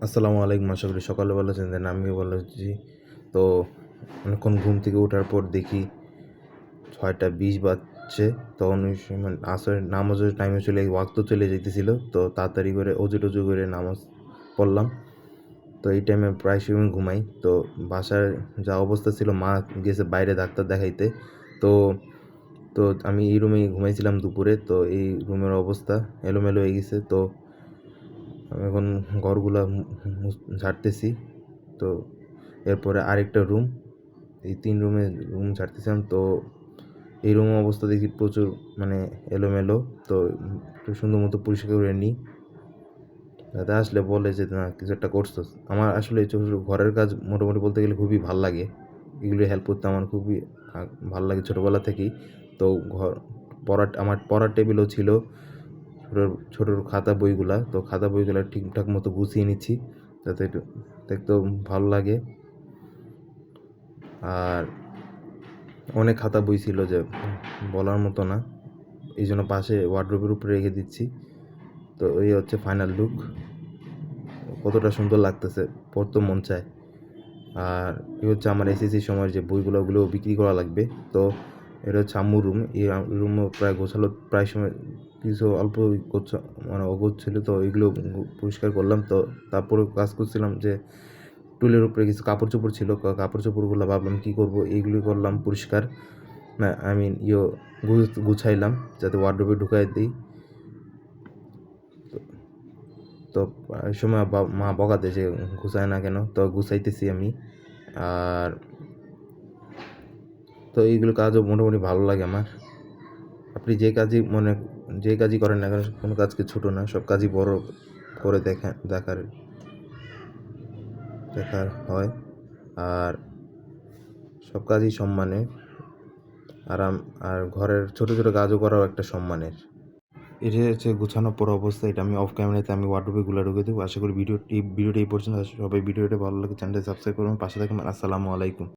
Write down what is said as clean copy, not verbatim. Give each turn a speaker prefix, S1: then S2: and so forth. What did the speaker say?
S1: আসসালামু আলাইকুম। আশা করি সকালে ভালো আছেন। আমিও ভালো আছি। তো অনেকক্ষণ ঘুম থেকে ওঠার পর দেখি 6টা 20 বাজছে। তখন ওই সময় আসরের নামাজের টাইমে ওয়াক্ত চলে যাইতেছিল। তো তাড়াতাড়ি করে অজু-টজু করে নামাজ পড়লাম। তো এই টাইমে প্রায় সময় ঘুমাই। তো বাসার যা অবস্থা ছিল, মা গেছে বাইরে ডাক্তার দেখাইতে। তো তো আমি এই রুমেই ঘুমাইছিলাম দুপুরে। তো এই রুমের অবস্থা এলোমেলো হয়ে গেছে। তো আমি এখন ঘরগুলা ঝাড়তেছি। তো এরপরে আরেকটা রুম, এই 3 রুম ঝাড়তেছিলাম। তো এই রুমের অবস্থা দেখি প্রচুর মানে এলোমেলো। তো একটু সুন্দর মতো পরিষ্কার করে নিই। দাদা আসলে বলে যে না কিছু একটা করছস। আমার আসলে ছোট ছোট ঘরের কাজ মোটামুটি বলতে গেলে খুবই ভাল লাগে। এগুলো হেল্প করতে আমার খুবই ভাল লাগে ছোটোবেলা থেকেই। তো আমার পড়ার টেবিলও ছিল, ছোট ছোট খাতা বইগুলা। তো খাতা বইগুলা ঠিকঠাক মতো গুছিয়ে নিচ্ছি যাতে একটু দেখতেও ভালো লাগে। আর অনেক খাতা বই ছিল যে বলার মতো না, এই জন্য পাশে ওয়ার্ড্রোবের উপরে রেখে দিচ্ছি। তো এই হচ্ছে ফাইনাল লুক। কতটা সুন্দর লাগতেছে, পড়তে মন চায়। আর এই হচ্ছে আমার এসএসসি সময়ের যে বইগুলো, ওগুলোও বিক্রি করা লাগবে। তো এটা হচ্ছে আম্মুর রুম। এই রুমও প্রায় গোছালো, প্রায় সময় কিছু অল্প মানে অগোছ ছিল। তো এগুলো পরিষ্কার করলাম। তো তারপরে কাজ করছিলাম যে টুলের উপরে কিছু কাপড় চোপড় ছিল, কাপড় চোপড়গুলো ভাবলাম কী করবো, এইগুলি করলাম পরিষ্কার। না আই মিন গুছাইলাম যাতে ওয়ার্ডরোবে ঢুকাই দিই। তো এই সময় মা বকাতে যে গুছায় না কেন, তো গুছাইতেছি আমি। আর তো এইগুলো কাজও মোটামুটি ভালো লাগে আমার। আপনি যে কাজই করেন না কেন, কোনো কাজকে ছোটো না, সব কাজই বড় করে দেখার হয়। আর সব কাজই সম্মানের। আর ঘরের ছোট ছোট কাজও করাও একটা সম্মানের। এটা হচ্ছে গুছানোর পর অবস্থা। এটা আমি অফ ক্যামেরাতে আমি ওয়ার্ডরোবে ঢুকে দেবো। আশা করি ভিডিওটি এই পর্যন্ত। সবাই ভিডিওটা ভালো লাগে, চ্যানেলটা সাবস্ক্রাইব করুন, পাশে থাকবেন। আসসালামু আলাইকুম।